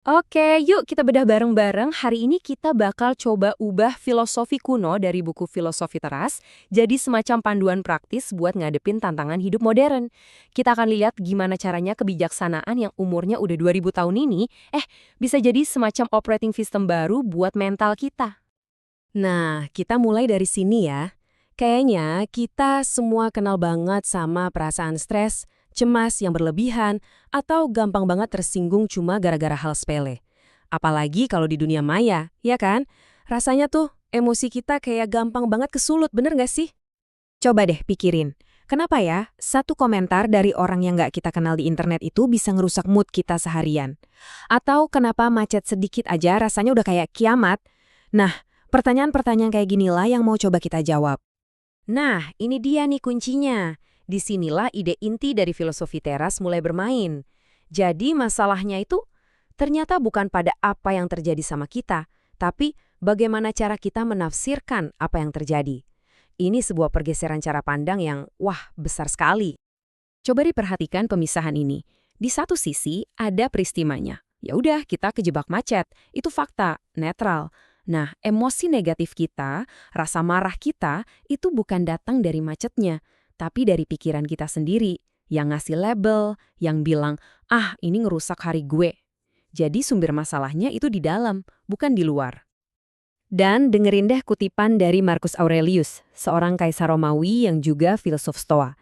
Oke, yuk kita bedah bareng-bareng. Hari ini kita bakal coba ubah filosofi kuno dari buku Filosofi Teras jadi semacam panduan praktis buat ngadepin tantangan hidup modern. Kita akan lihat gimana caranya kebijaksanaan yang umurnya udah 2000 tahun ini, bisa jadi semacam operating system baru buat mental kita. Nah, kita mulai dari sini ya. Kayaknya kita semua kenal banget sama perasaan stres, cemas yang berlebihan, atau gampang banget tersinggung cuma gara-gara hal sepele. Apalagi kalau di dunia maya, ya kan? Rasanya tuh emosi kita kayak gampang banget kesulut, bener nggak sih? Coba deh pikirin, kenapa ya satu komentar dari orang yang nggak kita kenal di internet itu bisa ngerusak mood kita seharian? Atau kenapa macet sedikit aja rasanya udah kayak kiamat? Nah, pertanyaan-pertanyaan kayak ginilah yang mau coba kita jawab. Nah, ini dia nih kuncinya. Disinilah ide inti dari filosofi teras mulai bermain. Jadi masalahnya itu ternyata bukan pada apa yang terjadi sama kita, tapi bagaimana cara kita menafsirkan apa yang terjadi. Ini sebuah pergeseran cara pandang yang, wah, besar sekali. Coba diperhatikan pemisahan ini. Di satu sisi ada peristimanya. Ya udah, kita kejebak macet. Itu fakta, netral. Nah, emosi negatif kita, rasa marah kita, itu bukan datang dari macetnya, tapi dari pikiran kita sendiri, yang ngasih label, yang bilang, ah ini ngerusak hari gue. Jadi sumber masalahnya itu di dalam, bukan di luar. Dan dengerin deh kutipan dari Marcus Aurelius, seorang kaisar Romawi yang juga filsuf Stoa.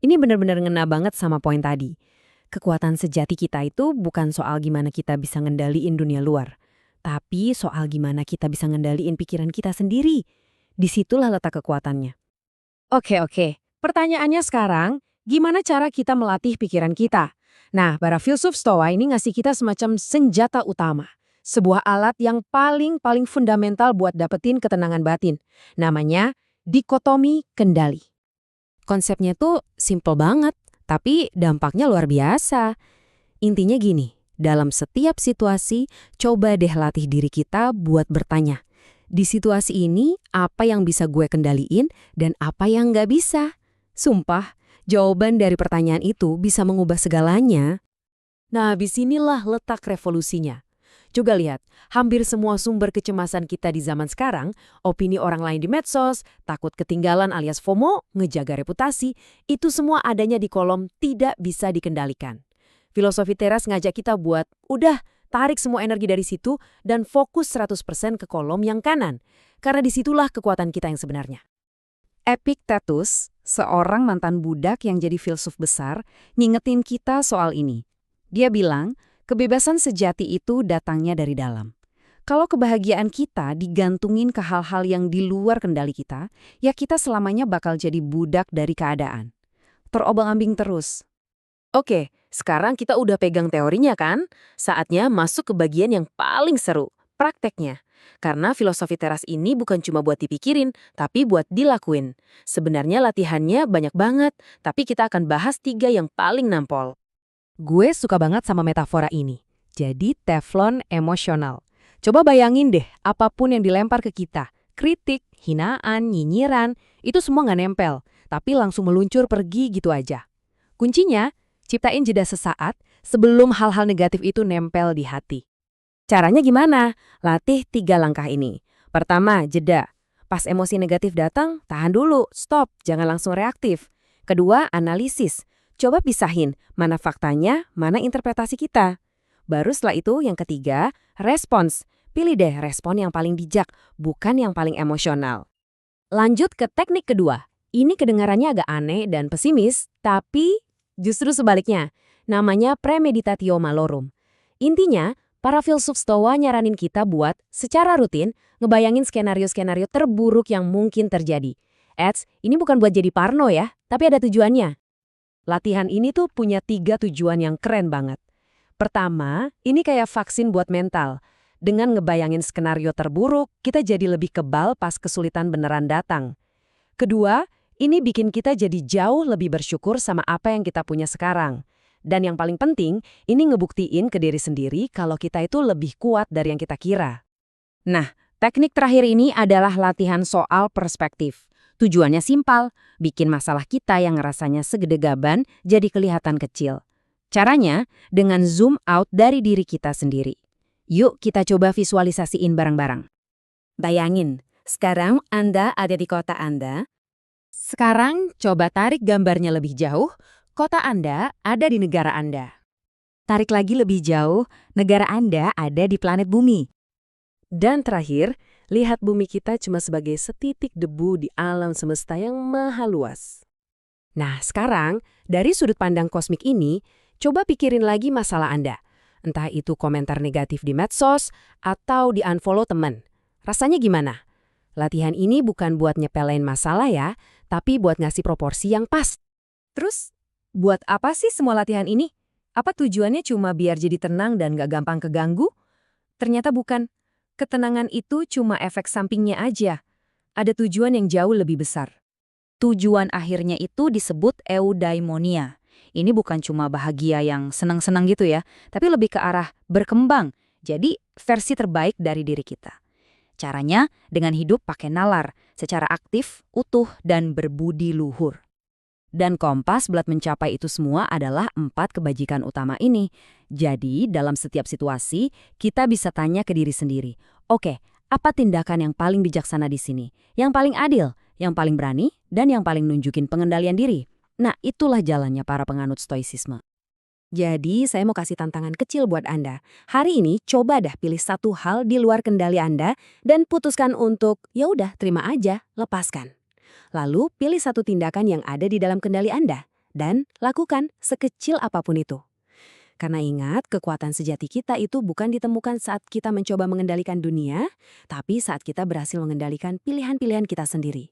Ini benar-benar ngena banget sama poin tadi. Kekuatan sejati kita itu bukan soal gimana kita bisa ngendaliin dunia luar, tapi soal gimana kita bisa ngendaliin pikiran kita sendiri. Disitulah letak kekuatannya. Oke. Pertanyaannya sekarang, gimana cara kita melatih pikiran kita? Nah, para filsuf Stoa ini ngasih kita semacam senjata utama. Sebuah alat yang paling fundamental buat dapetin ketenangan batin. Namanya dikotomi kendali. Konsepnya tuh simple banget, tapi dampaknya luar biasa. Intinya gini, dalam setiap situasi, coba deh latih diri kita buat bertanya. Di situasi ini, apa yang bisa gue kendaliin dan apa yang nggak bisa? Sumpah, jawaban dari pertanyaan itu bisa mengubah segalanya. Nah, disinilah letak revolusinya. Juga lihat, hampir semua sumber kecemasan kita di zaman sekarang, opini orang lain di medsos, takut ketinggalan alias FOMO, ngejaga reputasi, itu semua adanya di kolom tidak bisa dikendalikan. Filosofi teras ngajak kita buat, udah, tarik semua energi dari situ dan fokus 100% ke kolom yang kanan. Karena disitulah kekuatan kita yang sebenarnya. Epictetus, seorang mantan budak yang jadi filsuf besar, ngingetin kita soal ini. Dia bilang, kebebasan sejati itu datangnya dari dalam. Kalau kebahagiaan kita digantungin ke hal-hal yang di luar kendali kita, ya kita selamanya bakal jadi budak dari keadaan. Terobang-ambing terus. Oke, sekarang kita udah pegang teorinya kan? Saatnya masuk ke bagian yang paling seru, prakteknya. Karena filosofi teras ini bukan cuma buat dipikirin, tapi buat dilakuin. Sebenarnya latihannya banyak banget, tapi kita akan bahas 3 yang paling nampol. Gue suka banget sama metafora ini. Jadi teflon emosional. Coba bayangin deh, apapun yang dilempar ke kita. Kritik, hinaan, nyinyiran, itu semua nggak nempel. Tapi langsung meluncur pergi gitu aja. Kuncinya, ciptain jeda sesaat sebelum hal-hal negatif itu nempel di hati. Caranya gimana? Latih 3 langkah ini. Pertama, jeda. Pas emosi negatif datang, tahan dulu, stop, jangan langsung reaktif. Kedua, analisis. Coba pisahin mana faktanya, mana interpretasi kita. Baru setelah itu yang ketiga, respons. Pilih deh respon yang paling bijak, bukan yang paling emosional. Lanjut ke teknik kedua. Ini kedengarannya agak aneh dan pesimis, tapi justru sebaliknya. Namanya premeditatio malorum. Intinya, para filsuf Stoa nyaranin kita buat secara rutin ngebayangin skenario-skenario terburuk yang mungkin terjadi. Ini bukan buat jadi parno ya, tapi ada tujuannya. Latihan ini tuh punya 3 tujuan yang keren banget. Pertama, ini kayak vaksin buat mental. Dengan ngebayangin skenario terburuk, kita jadi lebih kebal pas kesulitan beneran datang. Kedua, ini bikin kita jadi jauh lebih bersyukur sama apa yang kita punya sekarang. Dan yang paling penting, ini ngebuktiin ke diri sendiri kalau kita itu lebih kuat dari yang kita kira. Nah, teknik terakhir ini adalah latihan soal perspektif. Tujuannya simpel, bikin masalah kita yang rasanya segede gaban jadi kelihatan kecil. Caranya dengan zoom out dari diri kita sendiri. Yuk kita coba visualisasiin bareng-barang. Bayangin, sekarang Anda ada di kota Anda. Sekarang coba tarik gambarnya lebih jauh, kota Anda ada di negara Anda. Tarik lagi lebih jauh, negara Anda ada di planet Bumi. Dan terakhir, lihat bumi kita cuma sebagai setitik debu di alam semesta yang maha luas. Nah, sekarang, dari sudut pandang kosmik ini, coba pikirin lagi masalah Anda. Entah itu komentar negatif di medsos atau di unfollow teman. Rasanya gimana? Latihan ini bukan buat nyepelein masalah ya, tapi buat ngasih proporsi yang pas. Terus, buat apa sih semua latihan ini? Apa tujuannya cuma biar jadi tenang dan gak gampang keganggu? Ternyata bukan. Ketenangan itu cuma efek sampingnya aja. Ada tujuan yang jauh lebih besar. Tujuan akhirnya itu disebut eudaimonia. Ini bukan cuma bahagia yang senang-senang gitu ya, tapi lebih ke arah berkembang. Jadi, versi terbaik dari diri kita. Caranya dengan hidup pakai nalar, secara aktif, utuh, dan berbudi luhur. Dan kompas buat mencapai itu semua adalah 4 kebajikan utama ini. Jadi, dalam setiap situasi, kita bisa tanya ke diri sendiri, oke, apa tindakan yang paling bijaksana di sini? Yang paling adil, yang paling berani, dan yang paling nunjukin pengendalian diri? Nah, itulah jalannya para penganut stoicisme. Jadi, saya mau kasih tantangan kecil buat Anda. Hari ini, coba dah pilih satu hal di luar kendali Anda dan putuskan untuk, ya udah, terima aja, lepaskan. Lalu, pilih satu tindakan yang ada di dalam kendali Anda dan lakukan sekecil apapun itu. Karena ingat, kekuatan sejati kita itu bukan ditemukan saat kita mencoba mengendalikan dunia, tapi saat kita berhasil mengendalikan pilihan-pilihan kita sendiri.